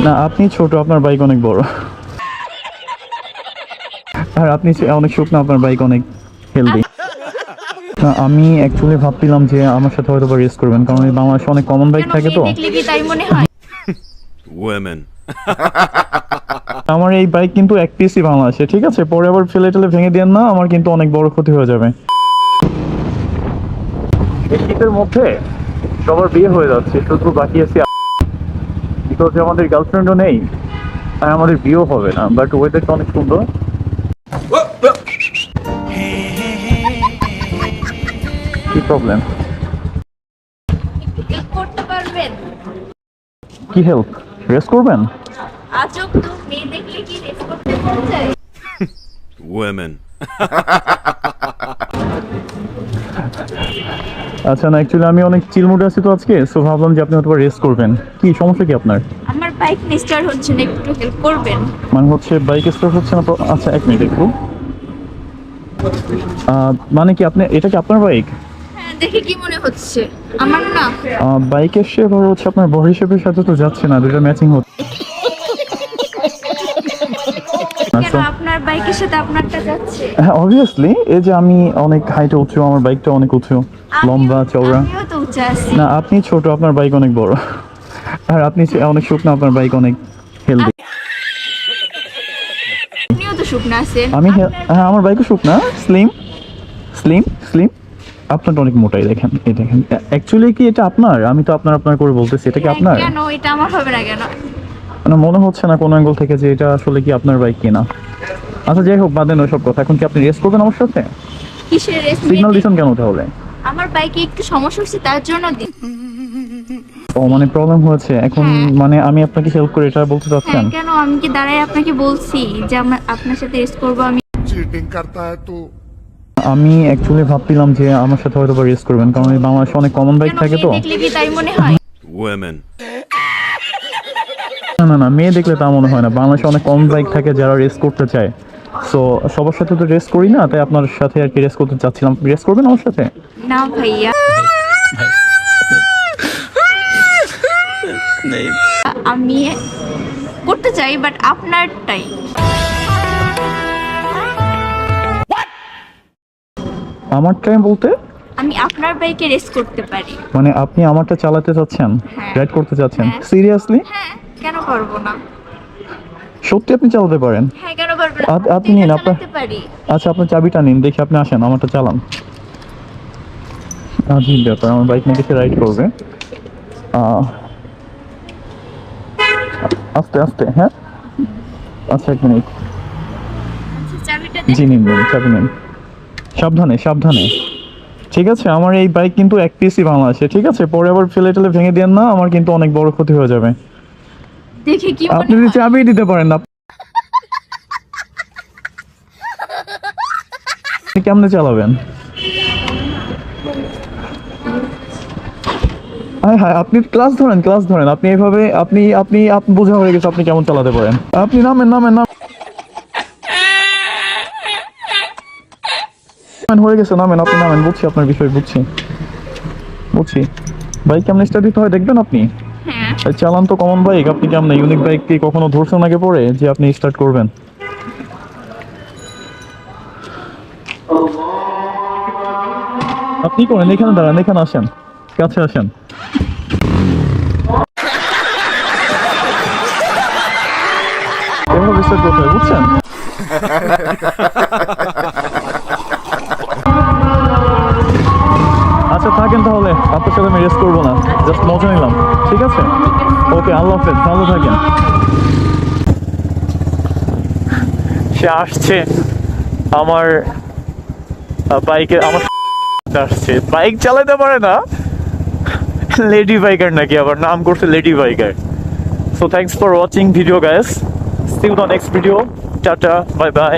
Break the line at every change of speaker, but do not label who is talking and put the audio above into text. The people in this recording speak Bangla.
না আপনি ছোট, আপনার বাইক অনেক বড়। আর আপনি অনেক শুকনো, আপনার বাইক অনেক হেলদি। না আমি অ্যাকচুয়ালি ভাবছিলাম যে আমার সাথে হয়তো রেস করবেন, কারণ এই বাংলাদেশে অনেক কমন বাইক থাকে তো।
Women.
আমার এই বাইক কিন্তু এক পিসই বাংলাদেশে, ঠিক আছে? পরে আবার ফেলে টেলে ভেঙে দেন না, আমার কিন্তু অনেক বড় ক্ষতি হয়ে যাবে। এই শীতের মধ্যে সবার বিয়ে হয়ে যাচ্ছে, শুধু বাকি আছে বিকজ আমাদের গার্লফ্রেন্ডও নেই আর আমাদের বিয়েও হবে না, বাট ওয়েদারটা অনেক সুন্দর। কি প্রবলেম?
হেল্প করতে পারবেন?
কি হেল্প? রেস করবেন?
আজব তো, মেয়ে দেখলে কি রেস করতে মন চায়?
Women.
আচ্ছা না, অ্যাকচুয়ালি আমি অনেক চিল মুডে আছি তো আজকে, সো ভাবলাম যে আপনি হয়তো রেস করবেন। কি সমস্যা কি আপনার?
আমার বাইক স্টার্ট হচ্ছে না, একটু হেল্প করবেন?
মানে হচ্ছে বাইক স্টার্ট হচ্ছে না তো? আচ্ছা এক মিনিট একটু। মানে কি আপনি, এটা কি আপনার বাইক?
হ্যাঁ, দেখে কি মনে হচ্ছে আমার না?
বাইকের শেপ আর হচ্ছে আপনার বডি শেপের সাথে তো যাচ্ছে না, দুটো ম্যাচিং হচ্ছে।
কেন আপনার বাইকের সাথে আপনারটা যাচ্ছে?
হ্যাঁ অবভিয়াসলি, এই যে আমি অনেক হাইটে উঁচু, আমার বাইকটা অনেক উঁচু, লম্বা চওড়া।
আমিও তো উঁচা আছি।
না আপনি ছোট, আপনার বাইক অনেক বড়। আর আপনি অনেক শুকনো, আপনার বাইক অনেক হেলদি।
আপনিও তো শুকনা আছেন।
আমি হ্যাঁ আমার বাইকও শুকনা, স্লিম স্লিম স্লিম। আপনারটা অনেক মোটাই, দেখেন এই দেখেন। অ্যাকচুয়ালি কি এটা আপনার? আমি তো আপনার আপনার করে বলতেছি, এটা কি আপনার?
কেন এটা আমার হবে না কেন?
মানে মনে হচ্ছে না কোনো অ্যাঙ্গেল থেকে যে এটা আসলে কি আপনার বাইক কিনা। আচ্ছা যাই হোক, বাদেন ওইসব কথা। এখন কি আপনি রেস করবেন আমার সাথে?
কিসের রেস?
সিগন্যাল দিচ্ছেন কেন তাহলে?
আমার বাইকে একটু সমস্যা হচ্ছে, তার জন্য
ও মানে প্রবলেম হয়েছে এখন।
হ্যাঁ।
মানে আমি আপনাকে হেল্প করে এটা বলতে
হ্যাঁ,
চাচ্ছেন?
কেন আমি কি দাঁড়ায় আপনাকে বলছি যে আপনার সাথে রেস করবো? আমি
चीटिंग करता है तू।
আমি অ্যাকচুয়ালি ভাবছিলাম যে আমার সাথে হয়তো রেস করবেন, কারণ এই বাংলাদেশে অনেক কমন বাইক
কেন,
থাকে তো।
মেয়ে দেখলে কি তাই মনে হয়?
Women.
না না না, মেয়ে দেখলে তা মনে হয় না, বাংলাদেশে অনেক কম বাইক থাকে যারা রেস করতে চায়। সো সবার সাথে তো রেস করি না, তাই আপনার সাথে আর কি রেস করতে চাচ্ছিলাম। রেস করবেন আমার সাথে?
না ভাইয়া, আমি করতে চাই বাট আপনারটাই।
আমার টাইম বলতে?
আমি আপনার বাইকে রেস করতে পারি।
মানে আপনি আমারটা চালাতে চাচ্ছেন,
হ্যাঁ।
রাইড করতে চাচ্ছেন?
হ্যাঁ।
সিরিয়াসলি?
হ্যাঁ, কেন পারবো না?
সত্যি আপনি চালাতে পারেন?
হ্যাঁ, কেন পারবো না?
আপনি নিন আপনার।
চালাতে পারি।
আচ্ছা আপনার চাবিটা নিন, দেখি আপনি আসেন আমারটা চালান। জি ব্যাপার, আমার বাইক নিয়ে কিছু রাইড করবে। আস্তে আস্তে, হ্যাঁ। আচ্ছা এক মিনিট।
আচ্ছা, চাবিটা
জি নিন নিন, চাবি নিন। সাবধানে সাবধানে। ঠিক আছে, আমার এই বাইক কিন্তু এক পিসই বাংলাদেশে, ঠিক আছে? পরে আবার ফেলে টেলে ভেঙে দেন না, আমার কিন্তু অনেক বড় ক্ষতি হয়ে যাবে।
দেখে কি
আপনি
মনে
যদি
হয়?
চাবি দিতে পারেন না, আপনি কেমনে চালাবেন? হ্যাঁ হ্যাঁ, আপনি ক্লাস ধরেন, ক্লাস ধরেন। আপনি এইভাবে আপনি আপনি আপনি বোঝা হয়ে গেছে আপনি কেমন চালাতে পারেন। আপনি নামেন নামেন নামেন, হয়ে গেছে, নামেন আপনি নামেন। বুঝছি আপনার বিষয়, বুঝছি বুঝছি। বাইক কেমন স্টার্ট দিতে হয় দেখবেন আপনি।
হ্যাঁ,
এই চালান তো কমন বাইক, আপনি কেমন ইউনিক বাইক কি কখনো ধরছেন আগে পরে যে আপনি স্টার্ট করবেন? আপনি করেন, এখানে দাঁড়ান, এখানে আসেন, কাছে আসেন। এভাবে স্টার্ট করতে হয়, বুঝছেন? আচ্ছা থাকেন তাহলে, আপনার সাথে আমি রেস্ট করবো না, জাস্ট মজা নিলাম, ঠিক আছে? ওকে, আল্লাহ হাফেজ, ভালো থাকেন। সে আসছে আমার বাইকে, আমার আসছে, বাইক চালাতে পারে না, লেডি বাইকার নাকি, আবার নাম করছে lady biker. So thanks for watching video guys, see you the next video, ta ta, bye by.